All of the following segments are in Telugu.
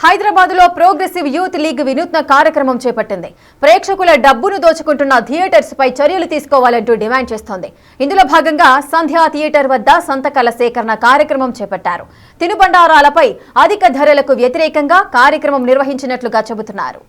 హైదరాబాద్లో ప్రోగ్రెసివ్ యూత్ లీగ్ వినూత్న కార్యక్రమం చేపట్టింది. ప్రేక్షకుల డబ్బును దోచుకుంటున్న థియేటర్స్ పై చర్యలు తీసుకోవాలంటూ డిమాండ్ చేస్తోంది. ఇందులో భాగంగా సంధ్యా థియేటర్ వద్ద సంతకాల సేకరణ కార్యక్రమం చేపట్టారు. తినుబండారాలపై అధిక ధరలకు వ్యతిరేకంగా కార్యక్రమం నిర్వహించినట్లుగా చెబుతున్నారు.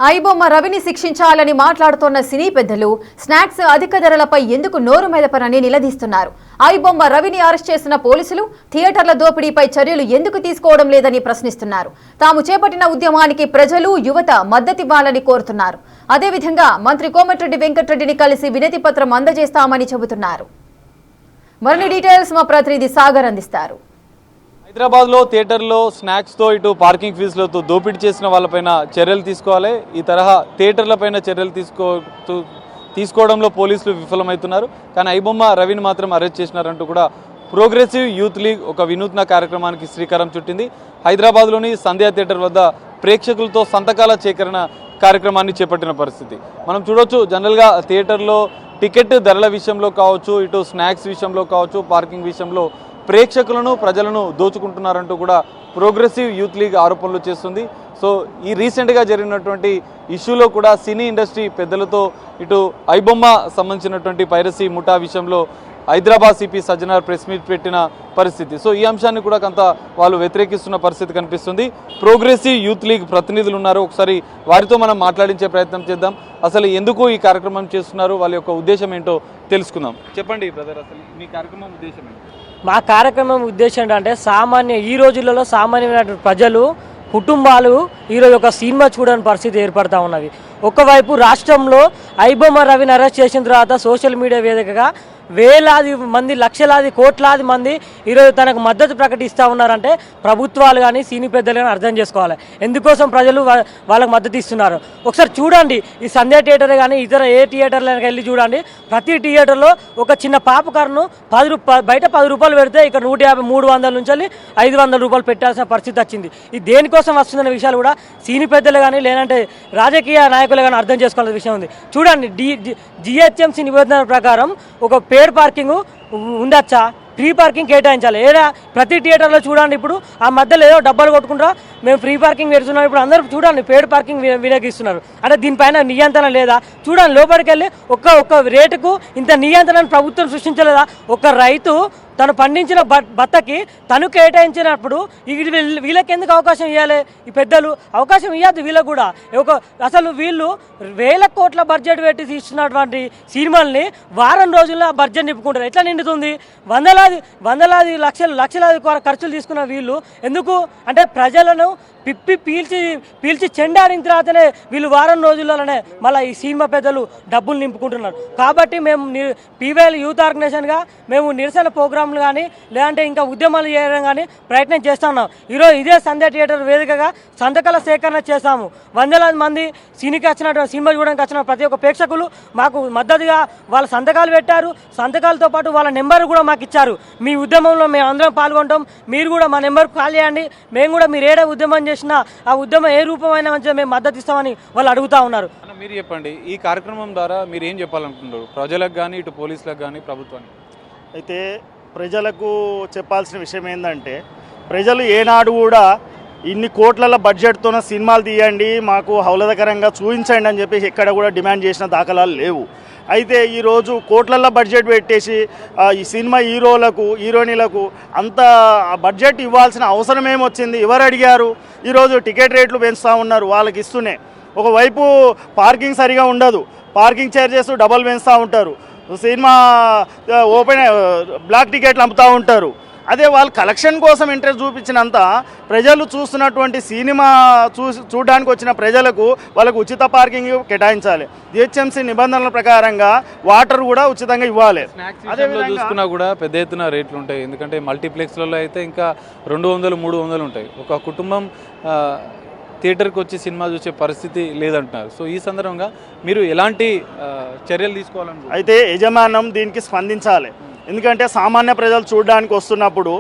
ఐబొమ్మ రవిని శిక్షించాలని మాట్లాడుతున్న సినీ పెద్దలు స్నాక్స్ అధిక ధరలపై ఎందుకు నోరు మెదపరని నిలదీస్తున్నారు. ఐబొమ్మ రవిని అరెస్ట్ చేసిన పోలీసులు థియేటర్ల దోపిడీపై చర్యలు ఎందుకు తీసుకోవడం లేదని ప్రశ్నిస్తున్నారు. తాము చేపట్టిన ఉద్యమానికి ప్రజలు యువత మద్దతివ్వాలని కోరుతున్నారు. అదేవిధంగా మంత్రి కోమటిరెడ్డి వెంకటరెడ్డిని కలిసి వినతి పత్రం అందజేస్తామని చెబుతున్నారు. మరిన్ని డీటెయిల్స్ మా ప్రతినిధి సాగర్ అందిస్తారు. హైదరాబాద్లో థియేటర్లో స్నాక్స్తో ఇటు పార్కింగ్ ఫీజులతో దోపిడీ చేసిన వాళ్ళపైన చర్యలు తీసుకోవాలి. ఈ తరహా థియేటర్లపైన చర్యలు తీసుకోవడంలో పోలీసులు విఫలమవుతున్నారు. కానీ ఐబొమ్మ రవిని మాత్రం అరెస్ట్ చేసినారంటూ కూడా ప్రోగ్రెసివ్ యూత్ లీగ్ ఒక వినూత్న కార్యక్రమానికి శ్రీకారం చుట్టింది. హైదరాబాద్లోని సంధ్యా థియేటర్ వద్ద ప్రేక్షకులతో సంతకాల సేకరణ కార్యక్రమాన్ని చేపట్టిన పరిస్థితి మనం చూడొచ్చు. జనరల్గా థియేటర్లో టికెట్ ధరల విషయంలో కావచ్చు, ఇటు స్నాక్స్ విషయంలో కావచ్చు, పార్కింగ్ విషయంలో ప్రేక్షకులను ప్రజలను దోచుకుంటున్నారంటూ కూడా ప్రోగ్రెసివ్ యూత్ లీగ్ ఆరోపణలు చేస్తుంది. సో ఈ రీసెంట్గా జరిగినటువంటి ఇష్యూలో కూడా సినీ ఇండస్ట్రీ పెద్దలతో ఇటు ఐబొమ్మ సంబంధించినటువంటి పైరసీ ముఠా విషయంలో Hyderabad CP Sajjanar press meet పెట్టిన పరిస్థితి. సో ఈ అంశాన్ని కూడా కొంత వాళ్ళు వ్యతిరేకిస్తున్న పరిస్థితి కనిపిస్తుంది. ప్రోగ్రెసివ్ యూత్ లీగ్ ప్రతినిధులు ఉన్నారు, ఒకసారి వారితో మనం మాట్లాడించే ప్రయత్నం చేద్దాం. అసలు ఎందుకు ఈ కార్యక్రమం చేస్తున్నారు, వాళ్ళ యొక్క ఉద్దేశం ఏంటో తెలుసుకుందాం. చెప్పండి బ్రదర్, అసలు మీ కార్యక్రమం ఉద్దేశం ఏంటి? మా కార్యక్రమం ఉద్దేశం ఏంటంటే ఈ రోజులలో సామాన్యమైన ప్రజలు కుటుంబాలు ఈరోజు ఒక సినిమా చూడని పరిస్థితి ఏర్పడతా ఉన్నది. ఒకవైపు రాష్ట్రంలో ఐబొమ్మ రవిని అరెస్ట్ చేసిన తర్వాత సోషల్ మీడియా వేదికగా వేలాది మంది, లక్షలాది, కోట్లాది మంది ఈరోజు తనకు మద్దతు ప్రకటిస్తూ ఉన్నారంటే ప్రభుత్వాలు కానీ సినీ పెద్దలు కానీ అర్థం చేసుకోవాలి ఎందుకోసం ప్రజలు వాళ్ళకు మద్దతు ఇస్తున్నారు. ఒకసారి చూడండి, ఈ సంధ్యా థియేటర్ కానీ ఇతర ఏ థియేటర్లకు వెళ్ళి చూడండి. ప్రతి థియేటర్లో ఒక చిన్న పాపకార్ను బయట 10 రూపాయలు పెడితే ఇక్కడ 150, 300 నుంచి 500 రూపాయలు పెట్టాల్సిన పరిస్థితి వచ్చింది. ఇది దేనికోసం వస్తుందనే విషయాలు కూడా సినీ పెద్దలు కానీ లేదంటే రాజకీయ నాయకులు కానీ అర్థం చేసుకోవాల్సిన విషయం ఉంది. చూడండి, జిహెచ్ఎంసీ నిబంధనల ప్రకారం ఒక పేడ్ పార్కింగ్ ఉండొచ్చా, ఫ్రీ పార్కింగ్ కేటాయించాలి. ఏడా ప్రతి థియేటర్లో చూడండి, ఇప్పుడు ఆ మధ్యలో ఏదో డబ్బాలు కొట్టుకుంటారా, మేము ఫ్రీ పార్కింగ్ పెడుతున్నాం. ఇప్పుడు అందరూ చూడండి పేడ్ పార్కింగ్ వినియోగిస్తున్నారు. అంటే దీనిపైన నియంత్రణ లేదా? చూడండి, లోపలికి వెళ్ళి ఒక్క రేటుకు ఇంత నియంత్రణను ప్రభుత్వం సృష్టించలేదా? ఒక రైతు తను పండించిన బత్తకి తను కేటాయించినప్పుడు వీళ్ళకి ఎందుకు అవకాశం ఇవ్వాలి? ఈ పెద్దలు అవకాశం ఇవ్వద్దు వీళ్ళకు కూడా. అసలు వీళ్ళు వేల కోట్ల బడ్జెట్ పెట్టి తీస్తున్నటువంటి సినిమాల్ని వారం రోజుల్లో బడ్జెట్ నింపుకుంటారు. ఎట్లా నిండుతుంది? వందలాది లక్షలాది ఖర్చులు తీసుకున్న వీళ్ళు ఎందుకు అంటే ప్రజలను పిప్పి పీల్చి చెండాడిన తర్వాతనే వీళ్ళు వారం రోజుల్లోనే మళ్ళీ ఈ సినిమా పెద్దలు డబ్బులు నింపుకుంటున్నారు. కాబట్టి మేము పీవైఎల్ యూత్ ఆర్గనైజేషన్గా మేము నిరసన ప్రోగ్రాంలు కానీ లేదంటే ఇంకా ఉద్యమాలు చేయడం కానీ ప్రయత్నం చేస్తున్నాం. ఈరోజు ఇదే సంధ్యా థియేటర్ వేదికగా సంతకాల సేకరణ చేశాము. వందలాది మంది సినిమాకి వచ్చినటువంటి సినిమా చూడడానికి వచ్చిన ప్రతి ఒక్క ప్రేక్షకులు మాకు మద్దతుగా వాళ్ళ సంతకాలు పెట్టారు. సంతకాలతో పాటు వాళ్ళ నెంబర్ కూడా మాకు ఇచ్చారు. మీ ఉద్యమంలో మేము అందరం పాల్గొంటాం, మీరు కూడా మా నెంబర్కు కాల్ చేయండి, మేము కూడా మీరు ఏడా ఉద్యమం ఆ ఉద్యమం ఏ రూపమైనా మంచిగా మేము మద్దతు ఇస్తామని వాళ్ళు అడుగుతా ఉన్నారు. మీరు చెప్పండి, ఈ కార్యక్రమం ద్వారా మీరు ఏం చెప్పాలనుకుంటున్నారు ప్రజలకు కానీ ఇటు పోలీసులకు కానీ ప్రభుత్వానికి? అయితే ప్రజలకు చెప్పాల్సిన విషయం ఏంటంటే, ప్రజలు ఏనాడు కూడా ఇన్ని కోట్ల బడ్జెట్తోన సినిమాలు తీయండి, మాకు హౌలదకరంగా చూపించండి అని చెప్పేసి ఎక్కడ కూడా డిమాండ్ చేసిన దాఖలాలు లేవు. అయితే ఈరోజు కోట్లల్లో బడ్జెట్ పెట్టేసి ఈ సినిమా హీరోయిన్లకు అంత బడ్జెట్ ఇవ్వాల్సిన అవసరం ఏమొచ్చింది? ఎవరు అడిగారు? ఈరోజు టికెట్ రేట్లు పెంచుతూ ఉన్నారు, వాళ్ళకి ఇస్తూనే. ఒకవైపు పార్కింగ్ సరిగా ఉండదు, పార్కింగ్ ఛార్జెస్ డబల్ పెంచుతూ ఉంటారు. సినిమా ఓపెన్ బ్లాక్ టికెట్లు అమ్ముతూ ఉంటారు. అదే వాళ్ళు కలెక్షన్ కోసం ఇంట్రెస్ట్ చూపించినంత ప్రజలు చూస్తున్నటువంటి సినిమా చూడడానికి వచ్చిన ప్రజలకు వాళ్ళకు ఉచిత పార్కింగ్ కేటాయించాలి. జిహెచ్ఎంసీ నిబంధనల ప్రకారంగా వాటర్ కూడా ఉచితంగా ఇవ్వాలి. అదే చూసుకున్నా కూడా పెద్ద ఎత్తున రేట్లు ఉంటాయి. ఎందుకంటే మల్టీప్లెక్స్లలో అయితే ఇంకా 200, 300 ఉంటాయి. ఒక కుటుంబం థియేటర్కి వచ్చి సినిమా చూసే పరిస్థితి లేదంటున్నారు. సో ఈ సందర్భంగా మీరు ఎలాంటి చర్యలు తీసుకోవాలనుకుంటున్నారు? అయితే యజమానం దీనికి స్పందించాలి. ఎందుకంటే సామాన్య ప్రజలు చూడడానికి వస్తున్నప్పుడు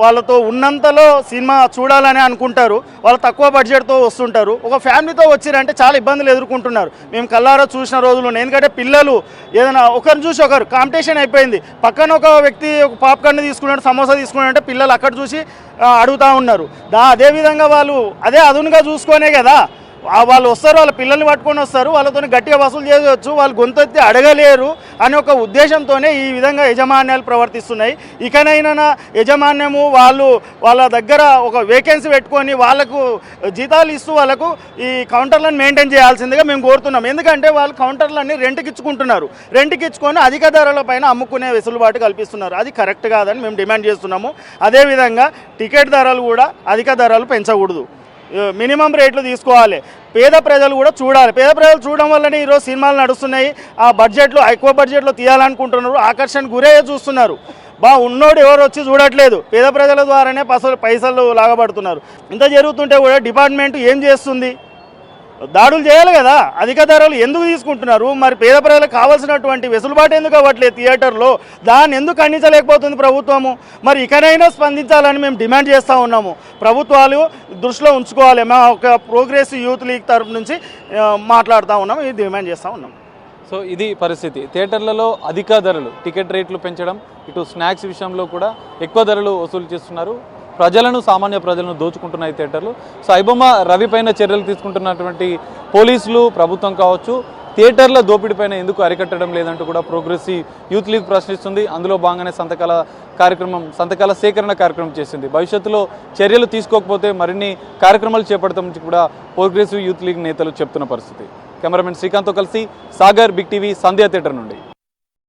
వాళ్ళతో ఉన్నంతలో సినిమా చూడాలని అనుకుంటారు. వాళ్ళు తక్కువ బడ్జెట్తో వస్తుంటారు. ఒక ఫ్యామిలీతో వచ్చిరంటే చాలా ఇబ్బందులు ఎదుర్కొంటున్నారు. మేము కల్లారా చూసిన రోజులు ఉన్నాయి. ఎందుకంటే పిల్లలు ఏదైనా ఒకరిని చూసి ఒకరు కాంపిటీషన్ అయిపోయింది. పక్కన ఒక వ్యక్తి ఒక పాప్కార్న్ తీసుకున్నాడు, సమోసా తీసుకున్నాడంటే పిల్లలు అక్కడ చూసి అడుగుతూ ఉన్నారు. అదేవిధంగా వాళ్ళు అదే అదునుగా చూసుకొనే కదా వాళ్ళు వస్తారు, వాళ్ళ పిల్లల్ని పట్టుకొని వస్తారు, వాళ్ళతో గట్టిగా వసూలు చేయవచ్చు, వాళ్ళు గొంతెత్తి అడగలేరు అనే ఒక ఉద్దేశంతోనే ఈ విధంగా యజమాన్యాలు ప్రవర్తిస్తున్నాయి. ఇకనైనా యజమాన్యము వాళ్ళ దగ్గర ఒక వేకెన్సీ పెట్టుకొని వాళ్ళకు జీతాలు ఇస్తూ వాళ్ళకు ఈ కౌంటర్లను మెయింటైన్ చేయాల్సిందిగా మేము కోరుతున్నాం. ఎందుకంటే వాళ్ళు కౌంటర్లన్నీ రెంట్కి ఇచ్చుకుంటున్నారు. రెంట్కి ఇచ్చుకొని అధిక ధరల పైన అమ్ముకునే వెసులుబాటు కల్పిస్తున్నారు. అది కరెక్ట్ కాదని మేము డిమాండ్ చేస్తున్నాము. అదేవిధంగా టికెట్ ధరలు కూడా అధిక ధరలు పెంచకూడదు, మినిమం రేట్లు తీసుకోవాలి. పేద ప్రజలు కూడా చూడాలి. పేద ప్రజలు చూడడం వల్లనే ఈరోజు సినిమాలు నడుస్తున్నాయి. ఆ బడ్జెట్లో ఎక్కువ బడ్జెట్లో తీయాలనుకుంటున్నారు, ఆకర్షణ గురయ్యే చూస్తున్నారు. ఉన్నోడు ఎవరు వచ్చి చూడట్లేదు. పేద ప్రజల ద్వారానే పైసలు లాగబడుతున్నారు. ఇంత జరుగుతుంటే కూడా డిపార్ట్మెంట్ ఏం చేస్తుంది? దాడులు చేయాలి కదా. అధిక ధరలు ఎందుకు తీసుకుంటున్నారు? మరి పేద ప్రజలకు కావాల్సినటువంటి వెసులుబాటు ఎందుకు అవ్వట్లేదు థియేటర్లో? దాన్ని ఎందుకు ఖండించలేకపోతుంది ప్రభుత్వము? మరి ఇకనైనా స్పందించాలని మేము డిమాండ్ చేస్తూ ఉన్నాము. ప్రభుత్వాలు దృష్టిలో ఉంచుకోవాలి. మా ఒక ప్రోగ్రెసివ్ యూత్ లీగ్ తరఫు నుంచి మాట్లాడుతూ ఉన్నాము, ఇది డిమాండ్ చేస్తూ ఉన్నాము. సో ఇది పరిస్థితి. థియేటర్లలో అధిక ధరలు, టికెట్ రేట్లు పెంచడం, ఇటు స్నాక్స్ విషయంలో కూడా ఎక్కువ ధరలు వసూలు చేస్తున్నారు. సామాన్య ప్రజలను దోచుకుంటున్నాయి థియేటర్లు. సో ఐబొమ్మ రవి పైన చర్యలు తీసుకుంటున్నటువంటి పోలీసులు, ప్రభుత్వం కావచ్చు, థియేటర్ల దోపిడీపైన ఎందుకు అరికట్టడం లేదంటూ కూడా ప్రోగ్రెసివ్ యూత్ లీగ్ ప్రశ్నిస్తుంది. అందులో భాగంగానే సంతకాల సేకరణ కార్యక్రమం చేసింది. భవిష్యత్తులో చర్యలు తీసుకోకపోతే మరిన్ని కార్యక్రమాలు చేపడతామని కూడా ప్రోగ్రెసివ్ యూత్ లీగ్ నేతలు చెప్తున్న పరిస్థితి. కెమెరామెన్ శ్రీకాంత్తో కలిసి సాగర్, బిగ్ టీవీ, సంధ్యా థియేటర్ నుండి.